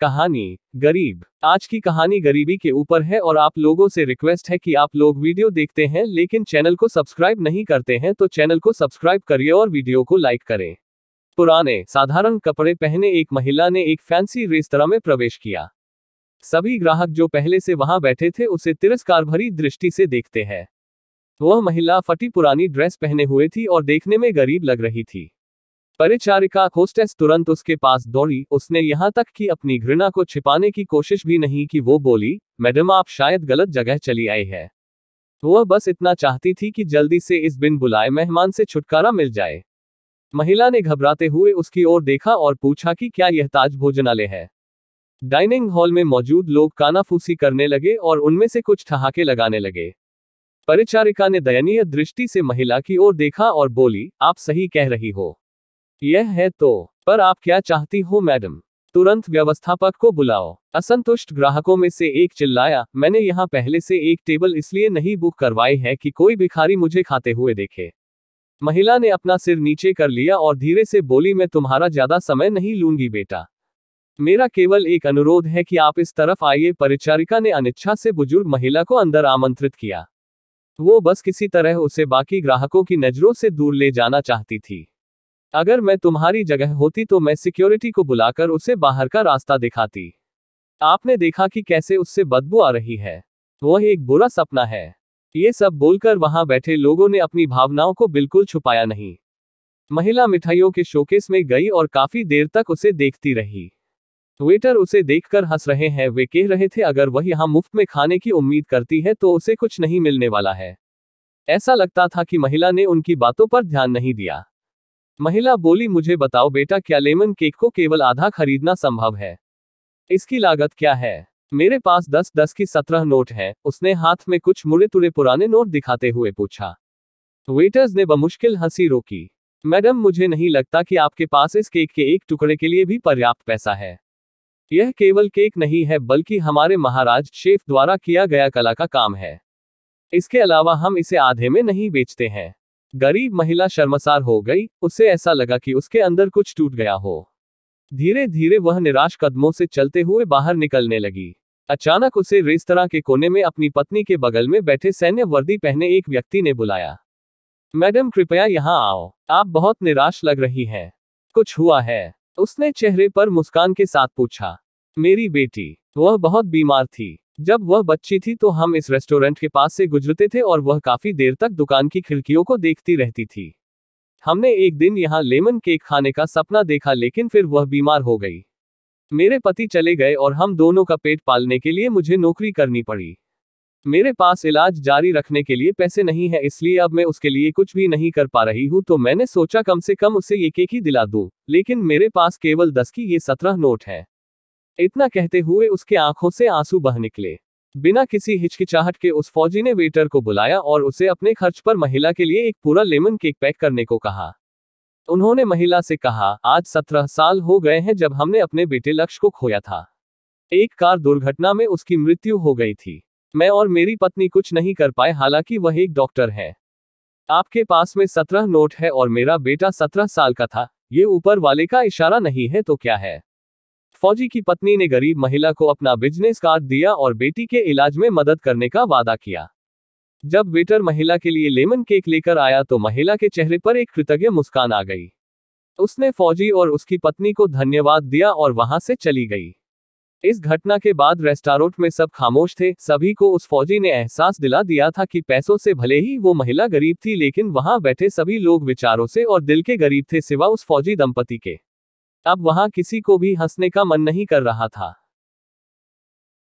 कहानी गरीब। आज की कहानी गरीबी के ऊपर है और आप लोगों से रिक्वेस्ट है कि आप लोग वीडियो देखते हैं लेकिन चैनल को सब्सक्राइब नहीं करते हैं तो चैनल को सब्सक्राइब करिए और वीडियो को लाइक करें। पुराने साधारण कपड़े पहने एक महिला ने एक फैंसी रेस्तरां में प्रवेश किया। सभी ग्राहक जो पहले से वहां बैठे थे उसे तिरस्कार भरी दृष्टि से देखते हैं। वह महिला फटी पुरानी ड्रेस पहने हुए थी और देखने में गरीब लग रही थी। परिचारिका होस्टेस तुरंत उसके पास दौड़ी। उसने यहां तक कि अपनी घृणा को छिपाने की कोशिश भी नहीं की। वो बोली, मैडम आप शायद गलत जगह चली आई है। वह बस इतना चाहती थी कि जल्दी से इस बिन बुलाए मेहमान से छुटकारा मिल जाए। महिला ने घबराते हुए उसकी ओर देखा और पूछा कि क्या यह ताज भोजनालय है। डाइनिंग हॉल में मौजूद लोग कानाफूसी करने लगे और उनमें से कुछ ठहाके लगाने लगे। परिचारिका ने दयनीय दृष्टि से महिला की ओर देखा और बोली, आप सही कह रही हो, यह है तो, पर आप क्या चाहती हो मैडम? तुरंत व्यवस्थापक को बुलाओ। असंतुष्ट ग्राहकों में से एक चिल्लाया, मैंने यहाँ पहले से एक टेबल इसलिए नहीं बुक करवाई है कि कोई भिखारी मुझे खाते हुए देखे। महिला ने अपना सिर नीचे कर लिया और धीरे से बोली, मैं तुम्हारा ज्यादा समय नहीं लूंगी बेटा, मेरा केवल एक अनुरोध है कि आप इस तरफ आइए। परिचारिका ने अनिच्छा से बुजुर्ग महिला को अंदर आमंत्रित किया। वो बस किसी तरह उसे बाकी ग्राहकों की नजरों से दूर ले जाना चाहती थी। अगर मैं तुम्हारी जगह होती तो मैं सिक्योरिटी को बुलाकर उसे बाहर का रास्ता दिखाती। आपने देखा कि कैसे उससे बदबू आ रही है, वह एक बुरा सपना है। ये सब बोलकर वहां बैठे लोगों ने अपनी भावनाओं को बिल्कुल छुपाया नहीं। महिला मिठाइयों के शोकेस में गई और काफी देर तक उसे देखती रही। वेटर उसे देखकर हंस रहे हैं। वे कह रहे थे, अगर वह यहाँ मुफ्त में खाने की उम्मीद करती है तो उसे कुछ नहीं मिलने वाला है। ऐसा लगता था कि महिला ने उनकी बातों पर ध्यान नहीं दिया। महिला बोली, मुझे बताओ बेटा, क्या लेमन केक को केवल आधा खरीदना संभव है? इसकी लागत क्या है? मेरे पास 10-10 की 17 नोट हैं। उसने हाथ में कुछ मुड़े तुड़े पुराने नोट दिखाते हुए पूछा। वेटर्स ने बमुश्किल हंसी रोकी। मैडम, मुझे नहीं लगता कि आपके पास इस केक के एक टुकड़े के लिए भी पर्याप्त पैसा है। यह केवल केक नहीं है बल्कि हमारे महाराज शेफ द्वारा किया गया कला का काम है। इसके अलावा हम इसे आधे में नहीं बेचते हैं। गरीब महिला शर्मसार हो गई। उसे ऐसा लगा कि उसके अंदर कुछ टूट गया हो। धीरे धीरे वह निराश कदमों से चलते हुए बाहर निकलने लगी। अचानक उसे रेस्तरां के कोने में अपनी पत्नी के बगल में बैठे सैन्य वर्दी पहने एक व्यक्ति ने बुलाया। मैडम कृपया यहाँ आओ, आप बहुत निराश लग रही हैं। कुछ हुआ है? उसने चेहरे पर मुस्कान के साथ पूछा। मेरी बेटी, वह बहुत बीमार थी। जब वह बच्ची थी तो हम इस रेस्टोरेंट के पास से गुजरते थे और वह काफी देर तक दुकान की खिड़कियों को देखती रहती थी। हमने एक दिन यहाँ लेमन केक खाने का सपना देखा लेकिन फिर वह बीमार हो गई। मेरे पति चले गए और हम दोनों का पेट पालने के लिए मुझे नौकरी करनी पड़ी। मेरे पास इलाज जारी रखने के लिए पैसे नहीं है, इसलिए अब मैं उसके लिए कुछ भी नहीं कर पा रही हूँ। तो मैंने सोचा कम से कम उसे ये केक ही दिला दूं, लेकिन मेरे पास केवल 10 की ये 17 नोट है। इतना कहते हुए उसके आंखों से आंसू बह निकले। बिना किसी हिचकिचाहट के उस फौजी ने वेटर को बुलाया और उसे अपने खर्च पर महिला के लिए एक पूरा लेमन केक पैक करने को कहा। उन्होंने महिला से कहा, आज 17 साल हो गए हैं जब हमने अपने बेटे लक्ष्य को खोया था। एक कार दुर्घटना में उसकी मृत्यु हो गई थी। मैं और मेरी पत्नी कुछ नहीं कर पाए, हालांकि वह एक डॉक्टर है। आपके पास में 17 नोट है और मेरा बेटा 17 साल का था। ये ऊपर वाले का इशारा नहीं है तो क्या है? फौजी की पत्नी ने गरीब महिला को अपना बिजनेस कार्ड दिया और बेटी के इलाज में मदद करने का वादा किया। जब वेटर महिला के लिए लेमन केक लेकर आया तो महिला के चेहरे पर एक कृतज्ञ मुस्कान आ गई। उसने फौजी और उसकी पत्नी को धन्यवाद दिया और वहां से चली गई। इस घटना के बाद रेस्टोरेंट में सब खामोश थे। सभी को उस फौजी ने एहसास दिला दिया था कि पैसों से भले ही वो महिला गरीब थी लेकिन वहां बैठे सभी लोग विचारों से और दिल के गरीब थे, सिवा उस फौजी दंपति के। अब वहां किसी को भी हंसने का मन नहीं कर रहा था।